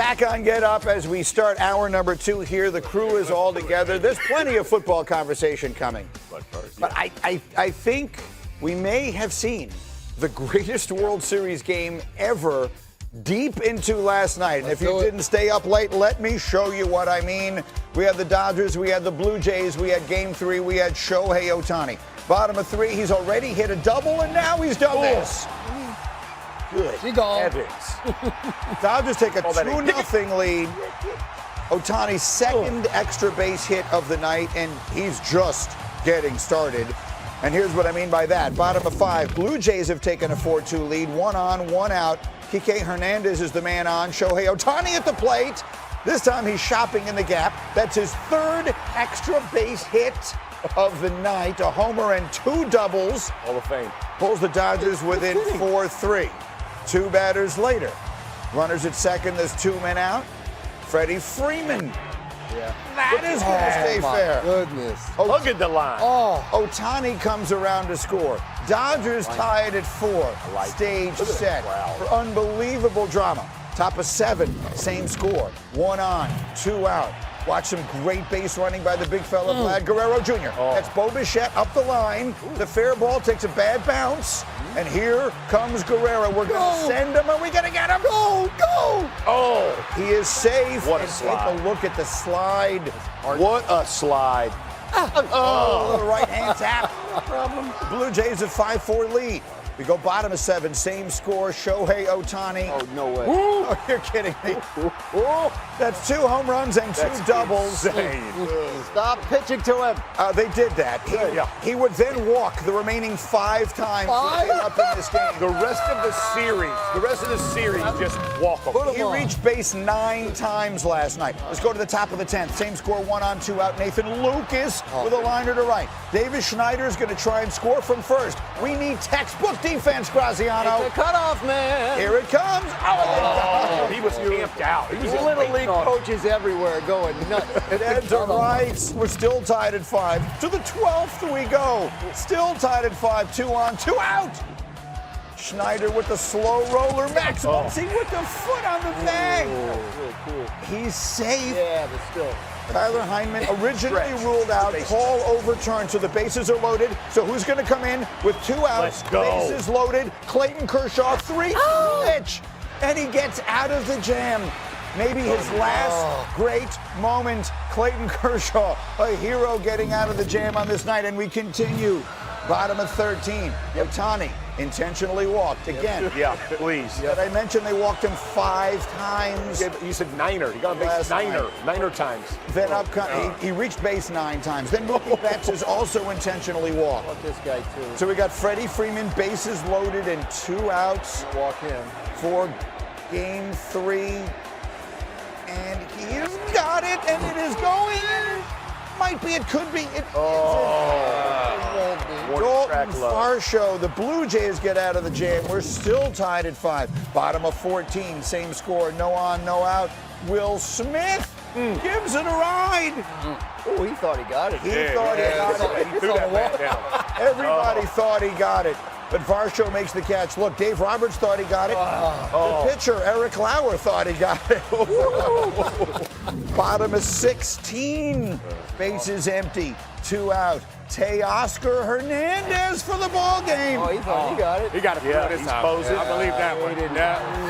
Back on Get Up as we start hour number 2 here. The crew is all together. There's plenty of football conversation coming. But I think we may have seen the greatest World Series game ever deep into last night. And if you didn't stay up late, let me show you what I mean. We had the Dodgers, we had the Blue Jays, we had Game 3, we had Shohei Ohtani. Bottom of 3, he's already hit a double, and now he's done this. Good heavens. Dodgers take a 2-0 lead. Ohtani's second extra base hit of the night, and he's just getting started. And here's what I mean by that. Bottom of 5, Blue Jays have taken a 4-2 lead. 1 on, 1 out. Kike Hernandez is the man on. Shohei Ohtani at the plate. This time he's shopping in the gap. That's his third extra base hit of the night. A homer and 2 doubles. Hall of Fame. Pulls the Dodgers within 4-3. 2 batters later. Runners at second, there's 2 men out. Freddie Freeman. Yeah. That is going to stay fair. Goodness. Look at the line. Ohtani comes around to score. Dodgers tied at 4. Stage set for unbelievable drama. Top of 7, same score. 1 on, 2 out. Watch some great base running by the big fella, Vlad Guerrero Jr. That's Bo Bichette up the line. The fair ball takes a bad bounce. And here comes Guerrero. We're going to send him, and we're going to get him. Go! Oh, he is safe. What a and slide. take a look at the slide. What a slide. The right hand tap. Blue Jays a 5-4 lead. We go bottom of 7, same score. Shohei Ohtani. Oh, no way. Oh, you're kidding me. That's 2 home runs and 2 doubles. Stop pitching to him. They did that. He would then walk the remaining 5 times to get up in this game. The rest of the series, just walk him. He reached base 9 times last night. Let's go to the top of the 10th. Same score, 1 on, 2 out. Nathan Lucas with a liner to right. Davis Schneider is going to try and score from first. We need textbook defense, Graziano. It's a cutoff, man. Here it comes. He was camped out. He was Little league coaches everywhere going nuts. Dead to rights. We're still tied at 5. To the 12th we go. Still tied at 5. 2 on, 2 out. Schneider with the slow roller. Maximum with the foot on the bag. Really cool. He's safe. Yeah, but still. Tyler Heineman originally ruled out, call overturned, so the bases are loaded. So who's going to come in with 2 outs? Let's go. Bases loaded. Clayton Kershaw, 3 pitch, and he gets out of the jam. Maybe his last great moment. Clayton Kershaw, a hero getting out of the jam on this night, and we continue. Bottom of 13, Ohtani intentionally walked again. Yeah, please. Did I mention they walked him 5 times? You said niner. He got a base niner times. Then he reached base 9 times. Then Mookie Betts is also intentionally walked. Fuck this guy, too. So we got Freddie Freeman, bases loaded and 2 outs Walk in. for Game 3. And he has got it, and it is going. Might be, it could be. It Dalton Varsho, the Blue Jays get out of the jam. We're still tied at 5. Bottom of 14, same score. No on, no out. Will Smith gives it a ride. Oh, he thought he got it. He thought he got it. He threw that bat down. Everybody thought he got it. But Varsho makes the catch. Look, Dave Roberts thought he got it. The pitcher, Eric Lauer, thought he got it. Bottom of 16. Bases empty. 2 out. Teoscar Hernandez for the ball game. Oh, he thought he got it. He got it. Yeah, he's posing. I believe that one.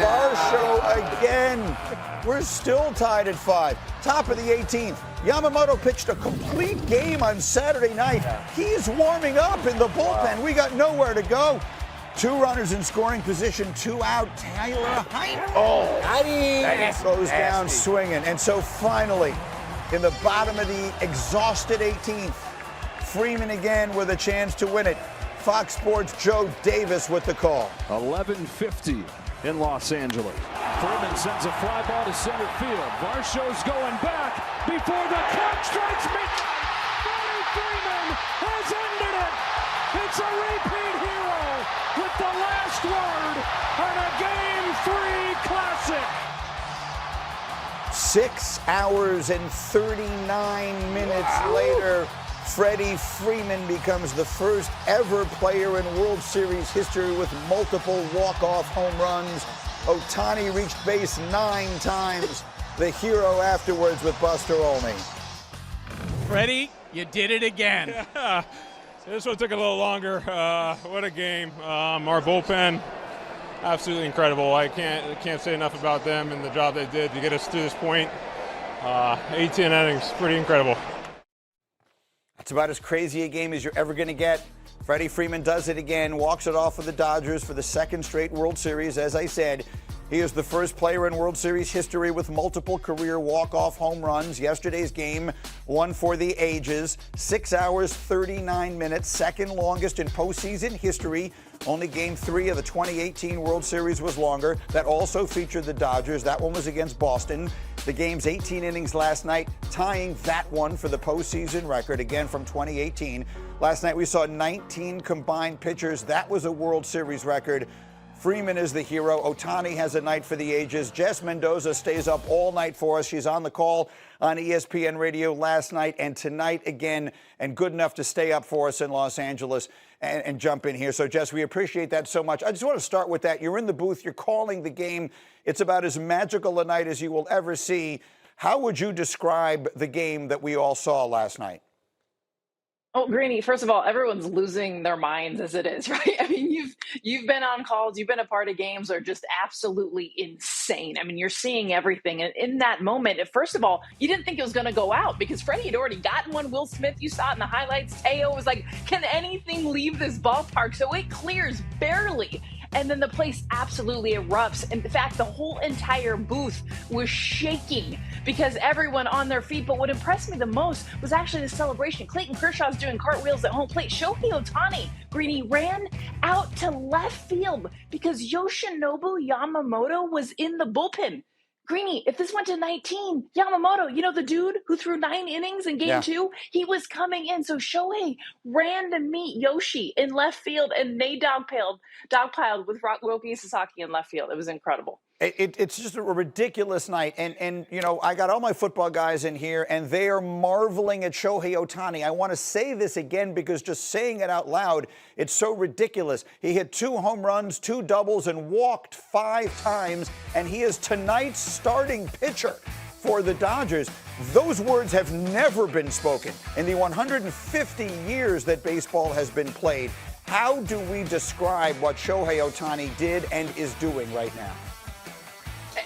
Varsho again. We're still tied at 5. Top of the 18th. Yamamoto pitched a complete game on Saturday night. He's warming up in the bullpen. We got nowhere to go. 2 runners in scoring position, 2 out. Tyler Heineman goes down swinging. And so finally, in the bottom of the exhausted 18th, Freeman again with a chance to win it. Fox Sports' Joe Davis with the call. 11:50 in Los Angeles. Freeman sends a fly ball to center field. Varsho's going back before the clock strikes midnight. Freddie Freeman has ended it. It's a repeat hero with the last word on a Game 3 classic. 6 hours and 39 minutes later, Freddie Freeman becomes the first ever player in World Series history with multiple walk-off home runs. Ohtani reached base 9 times. The hero afterwards with Buster Olney. Freddie, you did it again. Yeah, this one took a little longer. What a game. Our bullpen, absolutely incredible. I can't say enough about them and the job they did to get us to this point. 18 innings, pretty incredible. That's about as crazy a game as you're ever going to get. Freddie Freeman does it again, walks it off for the Dodgers for the second straight World Series. As I said, he is the first player in World Series history with multiple career walk-off home runs. Yesterday's game, one for the ages. 6 hours, 39 minutes, second longest in postseason history. Only Game 3 of the 2018 World Series was longer. That also featured the Dodgers. That one was against Boston. The game's 18 innings last night, tying that one for the postseason record, again from 2018. Last night we saw 19 combined pitchers. That was a World Series record. Freeman is the hero. Ohtani has a night for the ages. Jess Mendoza stays up all night for us. She's on the call on ESPN Radio last night and tonight again, and good enough to stay up for us in Los Angeles and jump in here. So, Jess, we appreciate that so much. I just want to start with that. You're in the booth. You're calling the game. It's about as magical a night as you will ever see. How would you describe the game that we all saw last night? Oh, Greeny, first of all, everyone's losing their minds as it is, right? I mean, you've been on calls, you've been a part of games that are just absolutely insane. I mean, you're seeing everything. And in that moment, first of all, you didn't think it was going to go out because Freddie had already gotten one. Will Smith, you saw it in the highlights. Teo was like, can anything leave this ballpark? So it clears barely. And then the place absolutely erupts. In fact, the whole entire booth was shaking because everyone on their feet. But what impressed me the most was actually the celebration. Clayton Kershaw's doing cartwheels at home plate. Shohei Ohtani, Greeny, ran out to left field because Yoshinobu Yamamoto was in the bullpen. Greeny, if this went to 19, Yamamoto, you know, the dude who threw 9 innings in game 2, he was coming in. So Shohei ran to meet Yoshi in left field, and they dogpiled with Roki Sasaki in left field. It was incredible. It's just a ridiculous night. And, you know, I got all my football guys in here, and they are marveling at Shohei Ohtani. I want to say this again because just saying it out loud, it's so ridiculous. He hit 2 home runs, 2 doubles, and walked 5 times, and he is tonight's starting pitcher for the Dodgers. Those words have never been spoken in the 150 years that baseball has been played. How do we describe what Shohei Ohtani did and is doing right now?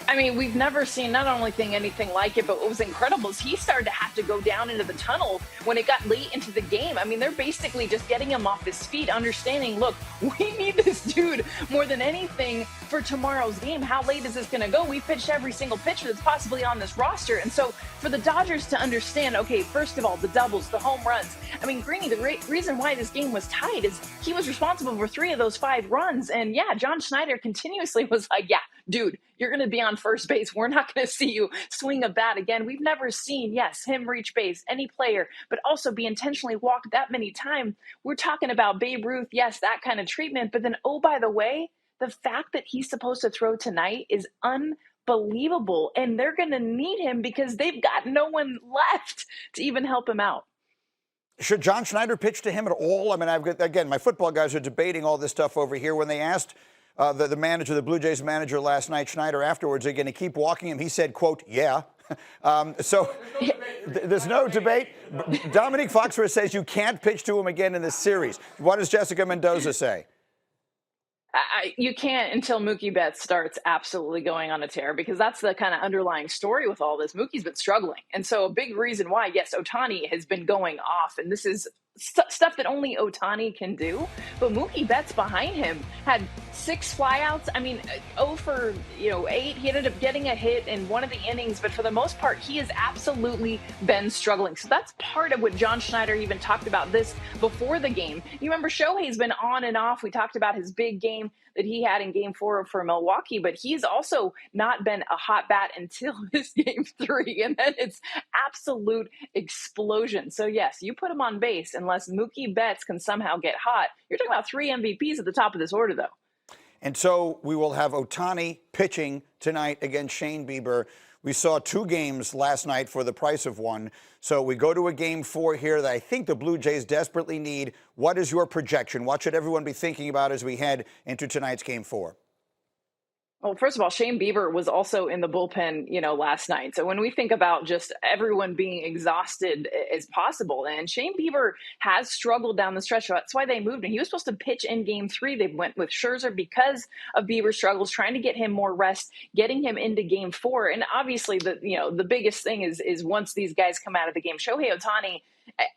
I mean, we've never seen not only anything like it, but what was incredible is he started to have to go down into the tunnel when it got late into the game. I mean, they're basically just getting him off his feet, understanding, look, we need this dude more than anything for tomorrow's game. How late is this going to go? We pitched every single pitcher that's possibly on this roster. And so for the Dodgers to understand, okay, first of all, the doubles, the home runs. I mean, Greeny, the reason why this game was tied is he was responsible for 3 of those 5 runs. And yeah, John Schneider continuously was like, yeah, dude, you're going to be on first base. We're not going to see you swing a bat again. We've never seen, yes, him reach base, any player, but also be intentionally walked that many times. We're talking about Babe Ruth, yes, that kind of treatment. But then, oh, by the way, the fact that he's supposed to throw tonight is unbelievable. And they're going to need him because they've got no one left to even help him out. Should John Schneider pitch to him at all? I mean, again, my football guys are debating all this stuff over here. When they asked the manager, the Blue Jays manager last night, Schneider, afterwards, they're going to keep walking him. He said, quote, yeah. There's no debate. Dominique Foxworth says you can't pitch to him again in this series. What does Jessica Mendoza say? You can't until Mookie Betts starts absolutely going on a tear, because that's the kind of underlying story with all this. Mookie's been struggling. And so a big reason why, yes, Ohtani has been going off, and this is stuff that only Ohtani can do. But Mookie Betts behind him had 6 flyouts. I mean, 0 for 8. He ended up getting a hit in one of the innings, but for the most part, he has absolutely been struggling. So that's part of what John Schneider even talked about this before the game. You remember Shohei's been on and off. We talked about his big game that he had in game 4 for Milwaukee, but he's also not been a hot bat until this game 3, and then it's absolute explosion. So yes, you put him on base unless Mookie Betts can somehow get hot. You're talking about 3 MVPs at the top of this order, though. And so we will have Ohtani pitching tonight against Shane Bieber. We saw 2 games last night for the price of 1. So we go to a game 4 here that I think the Blue Jays desperately need. What is your projection? What should everyone be thinking about as we head into tonight's game 4? Well, first of all, Shane Bieber was also in the bullpen, last night. So when we think about just everyone being exhausted as possible, and Shane Bieber has struggled down the stretch. That's why they moved him. He was supposed to pitch in Game 3. They went with Scherzer because of Bieber's struggles, trying to get him more rest, getting him into Game 4. And obviously, the biggest thing is once these guys come out of the game, Shohei Ohtani,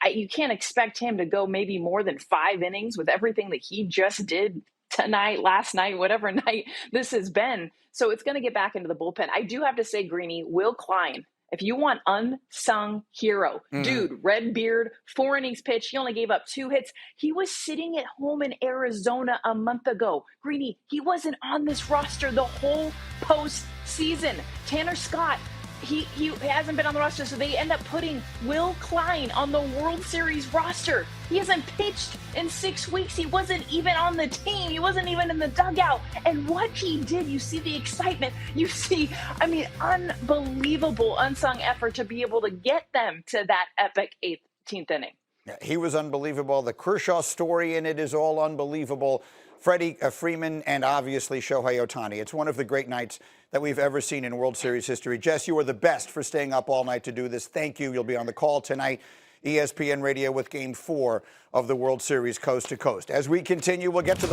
you can't expect him to go maybe more than 5 innings with everything that he just did tonight, last night, whatever night this has been. So it's going to get back into the bullpen. I do have to say, Greeny, Will Klein, if you want unsung hero, dude, red beard, 4 innings pitch. He only gave up 2 hits. He was sitting at home in Arizona a month ago. Greeny, he wasn't on this roster the whole postseason. Tanner Scott, he hasn't been on the roster, so they end up putting Will Klein on the World Series roster. He hasn't pitched in 6 weeks. He wasn't even on the team. He wasn't even in the dugout. And what he did, you see the excitement. You see, unbelievable unsung effort to be able to get them to that epic 18th inning. Yeah, he was unbelievable. The Kershaw story in it is all unbelievable. Freddie Freeman, and obviously Shohei Ohtani. It's one of the great nights that we've ever seen in World Series history. Jess, you are the best for staying up all night to do this. Thank you. You'll be on the call tonight, ESPN Radio, with Game 4 of the World Series Coast to Coast. As we continue, we'll get to the